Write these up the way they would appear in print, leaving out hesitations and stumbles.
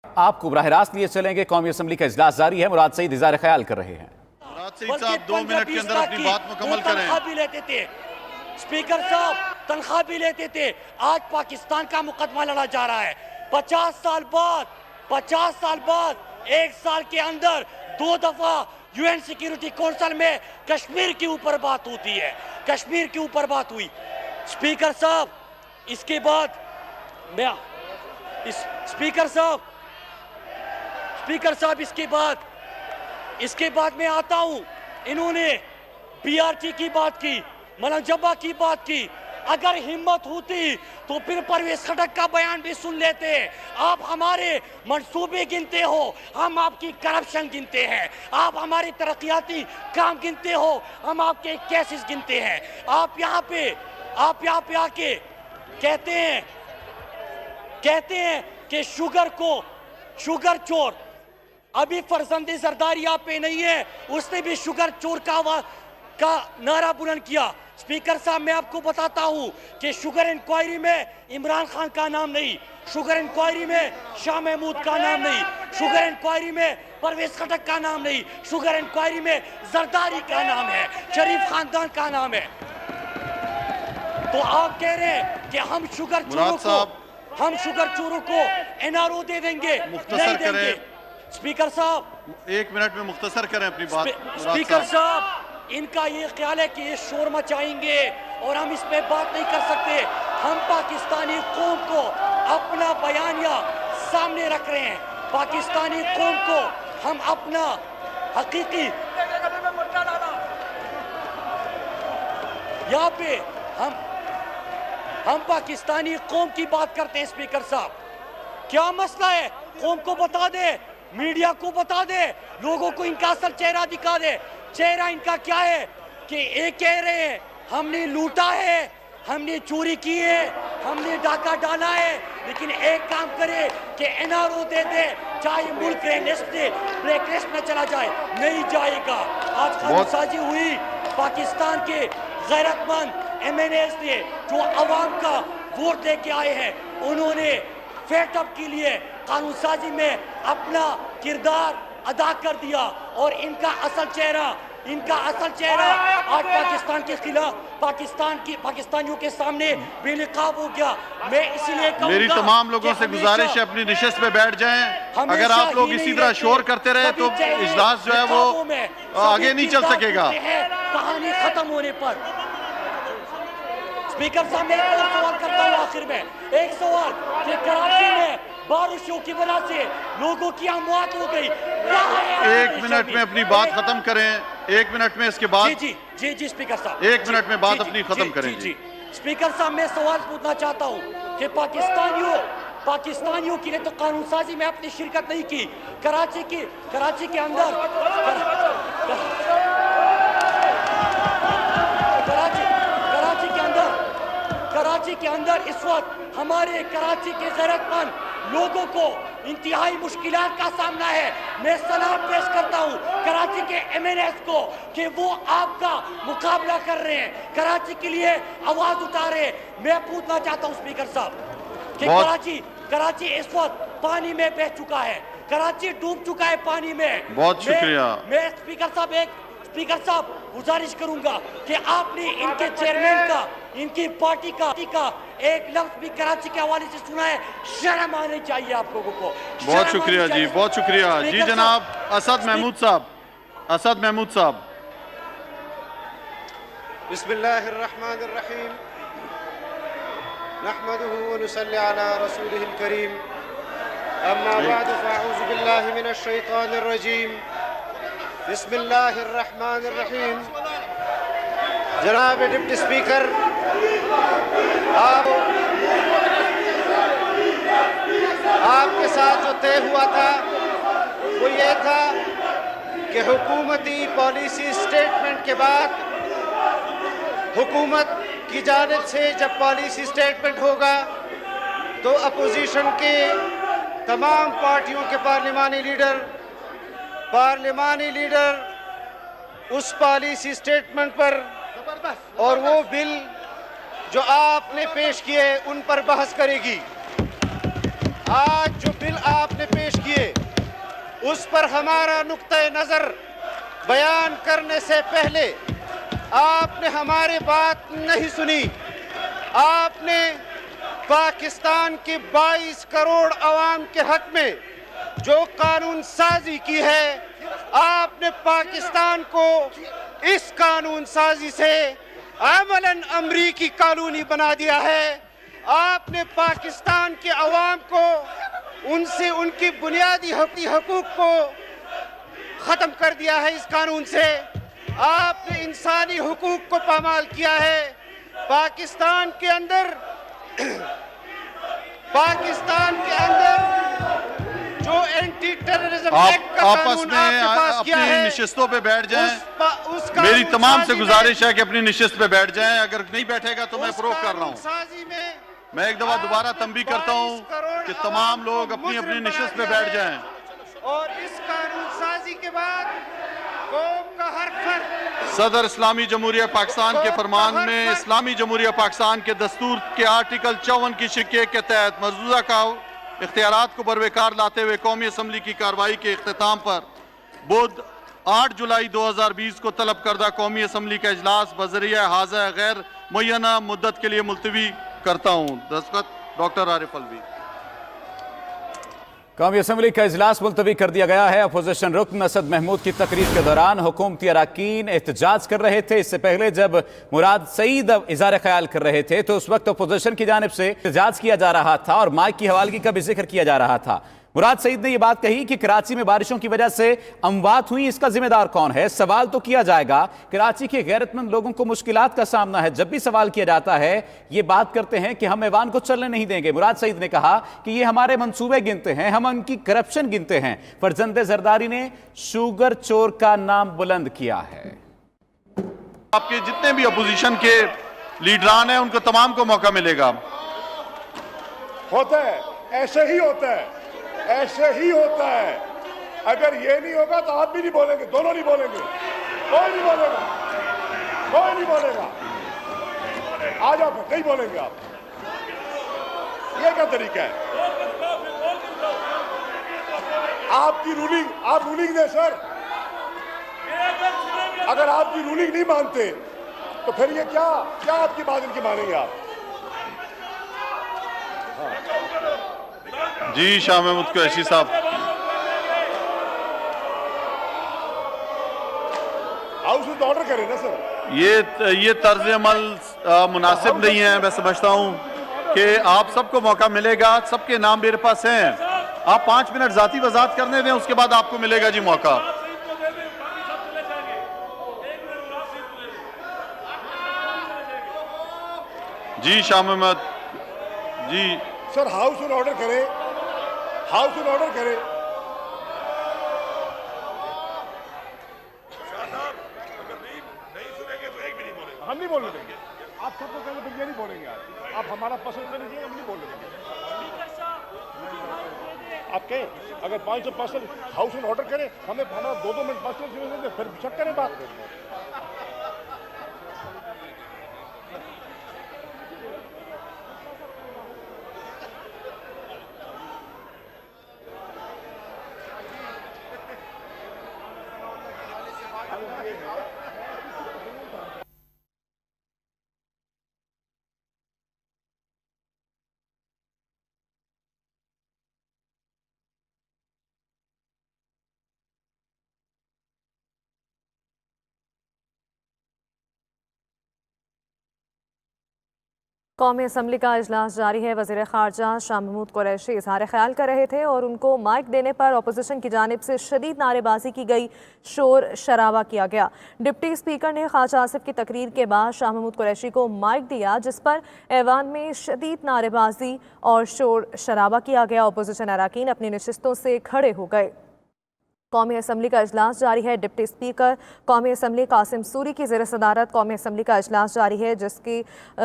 آپ کو براہ راست لیے چلیں گے، قومی اسمبلی کا اجلاس جاری ہے، مراد سعید اظہار خیال کر رہے ہیں۔ مراد سعید صاحب 2 منٹ کے اندر اپنی بات مکمل کریں۔ تنخواہ بھی لیتے تھے اسپیکر صاحب، تنخواہ بھی لیتے تھے۔ آج پاکستان کا مقدمہ لڑا جا رہا ہے۔ 50 سال بعد 1 سال کے اندر 2 دفعہ UN سیکیورٹی کونسل میں کشمیر کے اوپر بات ہوتی ہے، کشمیر کے اوپر بات ہوئی۔ اسپیکر صاحب اس کے بعد میں اسپیکر صاحب اس کے بعد میں آتا ہوں۔ انہوں نے BRT کی بات کی، ملنجبہ کی بات کی۔ اگر ہمت ہوتی تو پھر پرویز خٹک کا بیان بھی سن لیتے۔ آپ ہمارے منصوبے گنتے ہو، ہم آپ کی کرپشن گنتے ہیں۔ آپ ہمارے ترقیاتی کام گنتے ہو، ہم آپ کے کیسز گنتے ہیں۔ آپ یہاں پہ آ کے کہتے ہیں کہ شوگر چور۔ ابھی فرزند زرداری آپ پہ نہیں ہے، اس نے بھی شوگر چور کا نعرہ بلند کیا۔ اسپیکر صاحب میں آپ کو بتاتا ہوں کہ شوگر انکوائری میں عمران خان کا نام نہیں، شوگر انکوائری میں شاہ محمود کا نام نہیں، شوگر انکوائری میں پرویز خٹک کا نام نہیں، شوگر انکوائری میں زرداری کا نام ہے، شریف خاندان کا نام ہے۔ تو آپ کہہ رہے ہیں کہ ہم شوگر چوروں کو NRO دے دیں گے، نہیں دیں گے۔ اسپیکر صاحب 1 منٹ میں مختصر کریں اپنی بات۔ اسپیکر صاحب ان کا یہ خیال ہے کہ یہ شور مچائیں گے اور ہم اس پہ بات نہیں کر سکتے۔ ہم پاکستانی قوم کو اپنا بیانیہ سامنے رکھ رہے ہیں، پاکستانی قوم کو ہم اپنا حقیقی یہاں پہ ہم پاکستانی قوم کی بات کرتے ہیں۔ اسپیکر صاحب کیا مسئلہ ہے؟ قوم کو بتا دے، میڈیا کو بتا دے، لوگوں کو ان کا اصل چہرہ دکھا دے۔ چہرہ ان کا کیا ہے کہ ایک کہہ رہے ہیں ہم نے لوٹا ہے، ہم نے چوری کی ہے، ہم نے ڈاکہ ڈالا ہے، لیکن ایک کام کرے کہ NRO دے دے، چاہے ملک بلیک لسٹ میں چلا جائے، نہیں جائے گا۔ آج قانون سازی ہوئی، پاکستان کے غیرت مند MNAs نے جو عوام کا ووٹ دے کے آئے ہیں، انہوں نے فیٹ اپ کے لیے قانون سازی میں اپنا کردار ادا کر دیا، اور ان کا اصل چہرہ آج پاکستان کے خلاف پاکستانیوں کے سامنے بے نقاب ہو گیا۔ میں اسی لیے کہوں گا میری تمام لوگوں سے گزارش ہے اپنی نشست پہ بیٹھ جائیں۔ اگر آپ لوگ اسی طرح شور کرتے رہے تو اجلاس جو ہے وہ آگے نہیں چل سکے گا۔ کہانی ختم ہونے پر اسپیکر صاحب میں ایک اور سوال کرتا ہوں آخر میں، ایک سوال کہ کراچی میں بارشوں کی وجہ سے لوگوں کی اموات ہو گئی۔ 1 منٹ میں اپنی بات ختم کریں، 1 منٹ میں اس کے بعد جی اسپیکر صاحب 1 منٹ میں بات اپنی ختم کریں۔ جی اسپیکر صاحب میں سوال پوچھنا چاہتا ہوں کہ پاکستانیوں کے لیے تو قانون سازی میں اپنی شرکت نہیں کی۔ کراچی کے اندر اس وقت ہمارے کراچی کے غیرت مند لوگوں کو انتہائی مشکلات کا سامنا ہے۔ میں سلام پیش کرتا ہوں کراچی کے MNAs کو کہ وہ آپ کا مقابلہ کر رہے ہیں، کراچی کے لیے آواز اٹھا رہے ہیں۔ میں پوچھنا چاہتا ہوں اسپیکر صاحب کہ کراچی اس وقت پانی میں بہہ چکا ہے، کراچی ڈوب چکا ہے پانی میں۔ بہت شکریہ۔ میں اسپیکر صاحب گزارش کروں گا کہ آپ نے ان کے چیئرمین کا، ان کی پارٹی کا ایک لفظ بھی کراچی کے حوالے سے سنا ہے۔ شرم آنی چاہیے آپ لوگوں کو۔ بہت شکریہ جی، بہت شکریہ جی۔ جناب اسد محمود صاحب۔ بسم اللہ الرحمن الرحیم، نحمده ونصلی علی رسوله الکریم، اما بعد فاعوذ باللہ من الشیطان الرجیم، بسم اللہ الرحمن الرحیم۔ جناب ڈپٹی اسپیکر، آپ کے ساتھ جو طے ہوا تھا وہ یہ تھا کہ حکومتی پالیسی سٹیٹمنٹ کے بعد حکومت کی جانب سے جب پالیسی سٹیٹمنٹ ہوگا تو اپوزیشن کے تمام پارٹیوں کے پارلیمانی لیڈر اس پالیسی سٹیٹمنٹ پر اور وہ بل جو آپ نے پیش کیے ان پر بحث کرے گی۔ آج جو بل آپ نے پیش کیے اس پر ہمارا نقطہ نظر بیان کرنے سے پہلے آپ نے ہماری بات نہیں سنی. آپ نے پاکستان کے 22 کروڑ عوام کے حق میں جو قانون سازی کی ہے، آپ نے پاکستان کو اس قانون سازی سے عملاً امریکی کالونی بنا دیا ہے. آپ نے پاکستان کے عوام کو ان سے ان کی بنیادی حقوق کو ختم کر دیا ہے. اس قانون سے آپ نے انسانی حقوق کو پامال کیا ہے. پاکستان کے اندر جو اینٹی ٹیررزم ایکٹ کا آپس قانون میں آپ نے پاس کیا اپنی ہے، نشستوں پہ بیٹھ جائیں. اس میری قانون تمام سے سازی میں- گزارش ہے کہ اپنی نشست پہ بیٹھ جائیں. اگر نہیں بیٹھے گا تو میں اس پروک کر رہا قانون ہوں. سازی میں میں ایک دفعہ دوبارہ تنبیہ کرتا ہوں 22 کروڑ کہ عوام تمام کو لوگ اپنی مجرم اپنی بنا نشست پہ دیا بیٹھ ہے. جائیں. اور اس قانون سازی کے بعد قوم کا ہر فرد صدر اسلامی جمہوریہ پاکستان کے فرمان میں اسلامی جمہوریہ پاکستان کے دستور کے آرٹیکل 54 کی شق 1 کے تحت مرزوزہ کا اختیارات کو بروکار لاتے ہوئے قومی اسمبلی کی کارروائی کے اختتام پر بدھ 8 جولائی 2020 کو طلب کردہ قومی اسمبلی کا اجلاس بذریعہ حاضر غیر معینہ مدت کے لیے ملتوی کرتا ہوں. دستخط ڈاکٹر عارف الوی. قومی اسمبلی کا اجلاس ملتوی کر دیا گیا ہے. اپوزیشن رکن اسد محمود کی تقریر کے دوران حکومتی اراکین احتجاج کر رہے تھے. اس سے پہلے جب مراد سعید اظہار خیال کر رہے تھے تو اس وقت اپوزیشن کی جانب سے احتجاج کیا جا رہا تھا اور مائک کی حوالگی کا بھی ذکر کیا جا رہا تھا. مراد سعید نے یہ بات کہی کہ کراچی میں بارشوں کی وجہ سے اموات ہوئی، اس کا ذمہ دار کون ہے؟ سوال تو کیا جائے گا. کراچی کے غیرت مند لوگوں کو مشکلات کا سامنا ہے. جب بھی سوال کیا جاتا ہے یہ بات کرتے ہیں کہ ہم ایوان کو چلنے نہیں دیں گے. مراد سعید نے کہا کہ یہ ہمارے منصوبے گنتے ہیں، ہم ان کی کرپشن گنتے ہیں. فرزند زرداری نے شوگر چور کا نام بلند کیا ہے. آپ کے جتنے بھی اپوزیشن کے لیڈران ہیں ان کو تمام کو موقع ملے گا. ہوتا ہے، ایسے ہی ہوتا ہے، ایسے ہی ہوتا ہے. اگر یہ نہیں ہوگا تو آپ بھی نہیں بولیں گے، دونوں نہیں بولیں گے، کوئی نہیں بولے گا، کوئی نہیں بولے گا. آ جاؤ پھر، نہیں بولیں گے آپ. یہ کیا طریقہ ہے؟ آپ کی رولنگ، آپ رولنگ دیں سر. اگر آپ کی رولنگ نہیں مانتے تو پھر یہ کیا آپ کی بات ان کی مانیں گے آپ؟ جی شاہ محمود قریشی صاحب. ہاؤس میں آرڈر کریں نا سر. یہ طرز عمل مناسب نہیں ہے. میں سمجھتا ہوں کہ آپ سب کو موقع ملے گا. سب کے نام میرے پاس ہیں. آپ 5 منٹ ذاتی وضاحت کرنے دیں، اس کے بعد آپ کو ملے گا جی موقع. جی شاہ محمد جی. سر ہاؤس میں آرڈر کریں، ہاؤس میں آرڈر کریں. ہم نہیں بولنے دیں گے. آپ سب کو کہیں گے یہ نہیں بولیں گے. آپ ہمارا پسند کریں گے، ہم نہیں بولنے دیں گے. آپ کہیں اگر 500% ہاؤس میں آرڈر کریں، ہمیں ہمارا 2 منٹ 5 منٹ دیں، پھر شک کریں بات. قومی اسمبلی کا اجلاس جاری ہے. وزیر خارجہ شاہ محمود قریشی اظہار خیال کر رہے تھے اور ان کو مائک دینے پر اپوزیشن کی جانب سے شدید نعرے بازی کی گئی، شور شرابہ کیا گیا. ڈپٹی اسپیکر نے خواجہ آصف کی تقریر کے بعد شاہ محمود قریشی کو مائک دیا، جس پر ایوان میں شدید نعرے بازی اور شور شرابہ کیا گیا. اپوزیشن اراکین اپنی نشستوں سے کھڑے ہو گئے. قومی اسمبلی کا اجلاس جاری ہے۔ ڈپٹی اسپیکر قومی اسمبلی قاسم سوری کی زیر صدارت قومی اسمبلی کا اجلاس جاری ہے، جس کی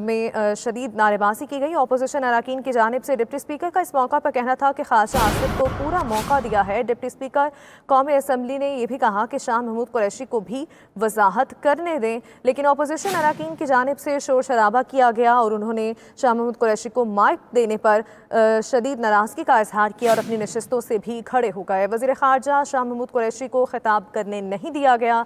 میں شدید نعرے بازی کی گئی۔ اپوزیشن اراکین کی جانب سے ڈپٹی اسپیکر کا اس موقع پر کہنا تھا کہ خواجہ آصف کو پورا موقع دیا ہے۔ ڈپٹی اسپیکر قومی اسمبلی نے یہ بھی کہا کہ شاہ محمود قریشی کو بھی وضاحت کرنے دیں، لیکن اپوزیشن اراکین کی جانب سے شور شرابہ کیا گیا اور انہوں نے شاہ محمود قریشی کو مائک دینے پر شدید ناراضگی کا اظہار کیا اور اپنی نشستوں سے بھی کھڑے ہو گئے۔ وزیر خارجہ شاہ محمود قریشی کو خطاب کرنے نہیں دیا گیا۔